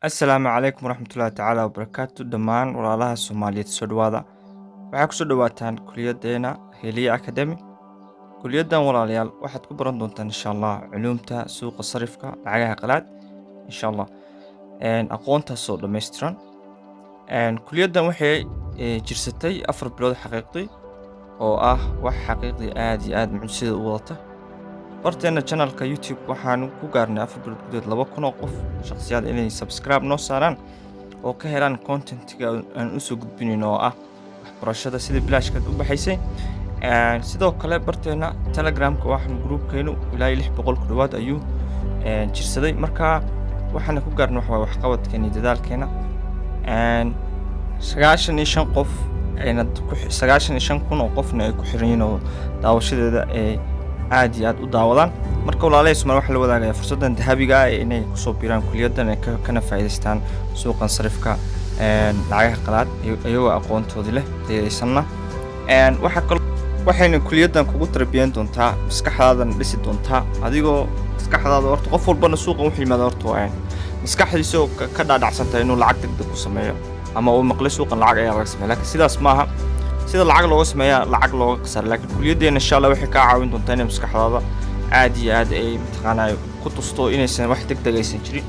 Asalaamu calaykum waraxmatullaahi tacaala wabarakaatu dhammaan walaalaha Soomaaliyeed soo dhawaada. Waxaa ku soo dhawaataan kuliyadeena Heliya Academy. Kuliyadan walaalayaal waxaad ku baran doontaan insha Allah culuumta suuqa sarifka lacagaha qalaad insha Allah. Aqoontaas oo dhameystiran. Kuliyadan waxay jirsatay 4 bilood xaqiiqdii oo ah wax xaqiiqdii aad iyo aad mucjisada u wadata. barteena channelka YouTube waxaan ku gaarnay 4 bilood gudaheed 2,000 oo qof shakhsiyaad inay subscribe noo saaraan oo ka helaan content-ka aan u soo gudbinayno oo ah waxbarashada sida bilaashka u baxaysay. sidoo kale barteena Telegram-ka waxaan groupkeenu ilaa 600 ku dhawaad ayuu jirsaday. marka waxaan ku gaarnay wax qabadkeena dadaalkeena 95 qof ayna 95,000 oo qofna ay ku xiran yihiin oo daawashadeeda aad iyo aad u daawadaan. marka walaalay Soomaali waxa la wadaagaya fursadan dahabiga ah inay ku soo biiraan kuliyadan ay kana faa'iideystaan suuqan sarifka lacagaha qalaad iyagoo aqoontoodi leh tayeysanna. waxayna kuliyadan kugu tarbiyan doontaa maskaxdaadan dhisi doontaa adigoo maskaxdaada horta qof walbana suuqan wuxuu yimaado horta waa maskaxdiisa ka dhaadhacsantahay inuu lacag degdeg ku sameeyo ama uu maqlay suuqan lacag ayaa laga sameeyaa laakiin sidaas maaha. sida lacag looga sameeyaa lacag looga qasar laakiin kuliyadeena insha Allah waxay ka caawin doontaa in maskaxdaada aad iyo aad ay mataqaanaa ku tusto inaysan wax degdeg aysan jirin.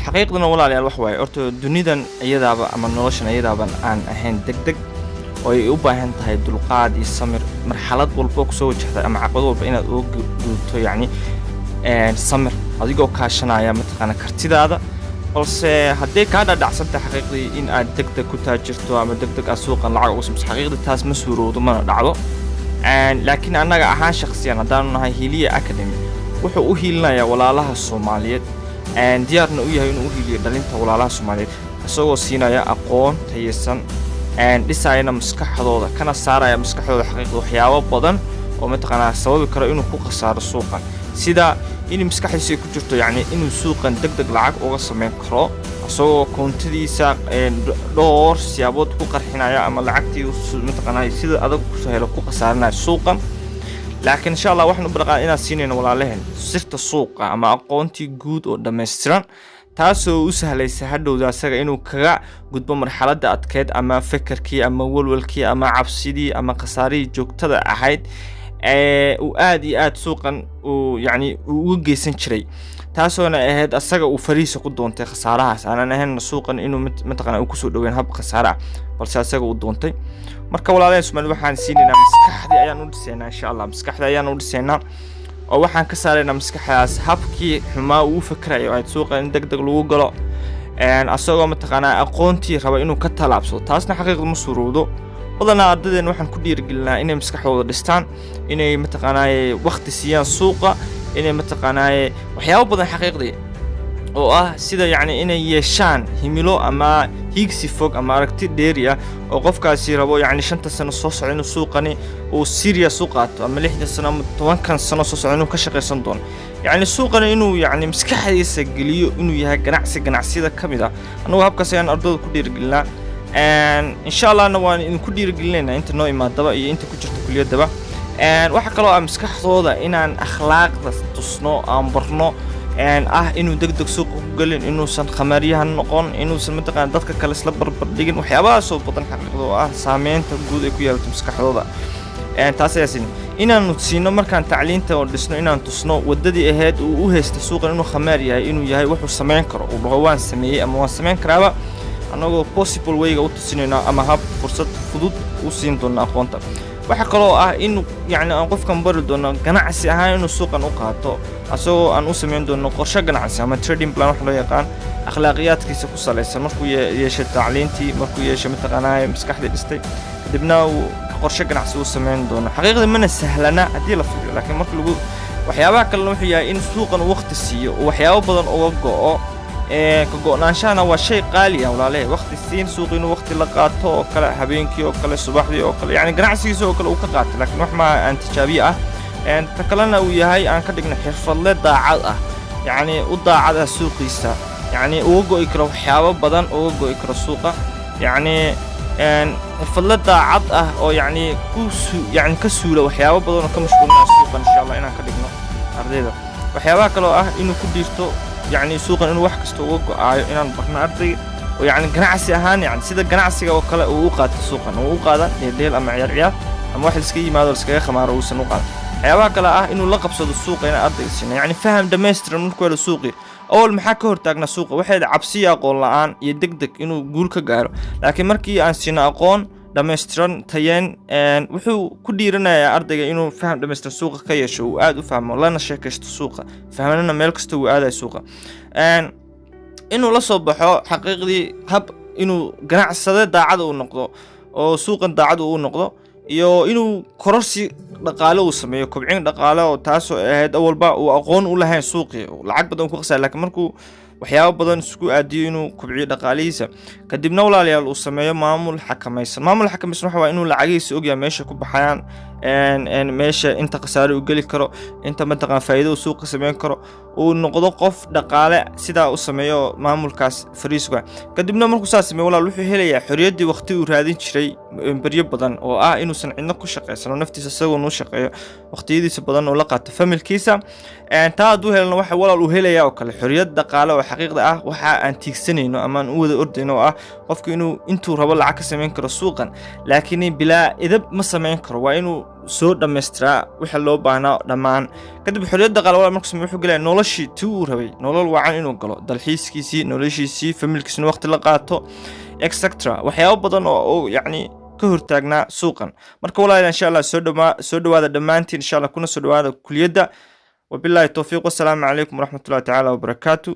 xaqiiqdana walaalayaal wax waaye horta dunidan iyadaaba ama noloshan iyadaaba aan ahayn degdeg oo ay u baahan tahay dulqaad iyo samir marxalad walba ku soo wajahda ama caqabad walba inaad uga gudubto yacni samir adigoo kaashanaya mataqaanaa kartidaada. balse haddii kaa dhaadhacsantahay xaqiiqdii in aad degdeg ku taajirto ama degdeg aad suuqan lacag uga sameyso xaqiiqdii taas ma suurowdo mana dhacdo. laakiin annaga ahaan shakhsiyan haddaanu nahay Heliya Academy wuxuu u hiilinayaa walaalaha Soomaaliyeed diyaarna u yahay inuu u hiiliyo dhalinta walaalaha Soomaaliyeed isagoo siinaya aqoon tayeysan dhisayna maskaxdooda kana saaraya maskaxdooda xaqiiqdii waxyaabo badan oo mataqaanaa sababi karo inuu ku khasaaro suuqan sida in maskaxdiisa ku jirto yacni inuu suuqan degdeg lacag uga sameyn karo asagoo koontadiisa dhowr siyaabood ku qarxinaya ama lacagtii mataqaanaa sida adag ku soo helo ku khasaaranaya suuqan. laakiin insha Allah waxaan u barqaa inaad siinayno walaalaheen sirta suuqa ama aqoontii guud oo dhameystiran taasoo u sahlaysa hadhowda asaga inuu kaga gudbo marxaladda adkeed ama fikirkii ama walwalkii ama cabsidii ama khasaaradii joogtada ahayd uu aad iyo aad suuqan uu yacni ugu geysan jiray taasoona ahayd asaga uu fariisa ku doontay khasaarahaas aanan ahayn suuqan inuu mataqaanaa uu ku soo dhaweyn hab khasaare ah balse asaga uu doontay. marka walaalaheen Soomaali waxaan siinaynaa maskaxdii ayaan u dhisaynaa insha Allah maskaxda ayaan u dhisaynaa oo waxaan ka saaraynaa maskaxdaas habkii xumaa uu fikirayo ay suuqan in degdeg lagu galo asagoo mataqaanaa aqoontii raba inuu ka talaabsado taasna xaqiiqda ma suurowdo. badanaa ardadeen waxaan ku dhiirigelinaa inay maskaxdooda dhistaan inay mataqaanaa waqti siiyaan suuqa inay mataqaanaa waxyaabo badan xaqiiqdii oo ah sida yacni inay yeeshaan himilo ama hiigsi fog ama aragti dheeri ah oo qofkaasi rabo yacni 5 sano soo socda inuu suuqani uu serious u qaato ama 6 sano ama 10 sano soo socda inuu ka shaqeysan doono yacni suuqani inuu yacni maskaxdiisa geliyo inuu yahay ganacsiyada ka mid ah. annagu habkaas ayaan ardada ku dhiirigelinaa insha Allah waan idinku dhiirigelinaynaa inta noo imaadaba iyo inta ku jirta kuliyadaba. waxa kaloo ah maskaxdooda inaan akhlaaqda tusno aan barno ah inuu degdeg suuq u galin inuusan khamaariyahan noqon inuusan mataqaanaa dadka kale isla barbar dhigin waxyaabahaas oo badan xaqiiqdo ah saameynta guud ay ku yeelato maskaxdooda. taas ayaasin inaanu siino markaan tacliinta oo dhisno inaan tusno wadadii ahayd uu u haysta suuqan inuu khamaar yahay inuu yahay wuxuu sameyn karo uu dhaho waan sameeyay ama waan sameyn karaaba anagoo possible wayga u tusinayna ama hab fursad fudud u siin doona aqoonta. waxa kaloo ah in yacni aan qofkan bari doono ganacsi ahaan inuu suuqan u qaato asagoo aan u sameyn doono qorshe ganacsi ama trading plan wax loo yaqaan akhlaaqiyadkiisa ku salaysan markuu yeeshay tacliintii markuu yeeshay mataqaanaa maskaxda dhistay kadibna uu qorshe ganacsi u sameyn doono. xaqiiqda mana sahlana haddii la fiiriyo laakiin marka lagu waxyaabaha kale wuxuu yahay in suuqan waqti siiyo oo waxyaabo badan uga go'o ka go'naanshana waa shay qaali ah walaalay waqti siin suuq inuu waqti la qaato oo kale habeenkii oo kale subaxdii oo kale yacni ganacsigiisa oo kale uu ka qaato laakiin wax ma aan tijaabiye ah ta kalena uu yahay aan ka dhigno xirfadle daacad ah yacni u daacad ah suuqiisa yacni uga go'i karo waxyaabo badan uga go'i karo suuqa yacni xirfadle daacad ah oo yacni ka suula waxyaabo badan oo ka mashquulina suuqa insha Allah inaan ka dhigno ardayda. waxyaabaha kaloo ah inuu ku dhiirto يعني suuqan inuu wax kasta uga go'aayo inaan barno ardayga oo yani ganacsi ahaan yani sida ganacsiga oo kale uu u qaato suuqan uu u qaadan deel ama ciyaar ama wax iska yimaado iskaga khamaaro uusan u qaadan waxyaabaha kale ah inuu la qabsado suuqa in ardayga siina yani faham dhammaystiran markuu helo suuqi awal maxaa ka hortaagna suuqa waxay cabsi aqoon la'aan iyo degdeg inuu guul ka gaaro laakiin markii aan siina aqoon dhammaystiran tayeen wuxuu ku dhiiranayaa ardayga inuu faham dhammaystiran suuqa ka yeesho uu aad u fahmo lana sheekaysto suuqa fahmanana meel kasta uu aaday suuqa inuu la soo baxo xaqiiqdii hab inuu ganacsade daacad u noqdo oo suuqan daacad u noqdo iyo inuu kororsi dhaqaale uu sameeyo kobcin dhaqaale oo taasoo ahayd awalba uu aqoon u lahayn suuqii lacag badan ku qasay laakiin markuu waxyaabo badan isku aadiyo inuu kobciyo dhaqaalihiisa kadibna walaalayaal uu sameeyo maamul xakamaysan waxa waa inuu lacagihiisa ogyahay meesha ku baxayaan meesha inta khasaare uu geli karo inta mataqaan faa'iido uu suuqa sameyn karo uu noqdo qof dhaqaale sidaa u sameeyo maamulkaas fariisga kadibna markuu saas sameeyo walaal wuxuu helayaa xorriyadii waqti uu raadin jiray bariyo badan oo ah inuusan cidna ku shaqeysan naftiisa isagoo uu shaqeeyo waqtiyadiisa badan oo la qaato familkiisa taa haduu helno waxa walaal uu helayaa oo kale xorriyad dhaqaale oo xaqiiqda ah waxa aan tiigsanayno ama aan u wada ordayno oo ah qofku intuu rabo lacag ka sameyn karo suuqan laakiin bilaa idab ma sameyn karo waa inuu soo dhammaystiraa waxa loo baahnaa dhammaan kadib xorriyad dhaqaale walaal markuu sameeyo wuxuu gelayaa noloshii uu rabay nolol wacan inuu galo dalxiiskiisii noloshiisii familkiisina waqti la qaato etc waxyaabo badan oo yacni ka hortaagnaa suuqan marka walaal insha Allah soo dhawaada dhammaantiin insha Allah kuna soo dhawaada kuliyadda وبالله التوفيق والسلام عليكم ورحمة الله تعالى وبركاته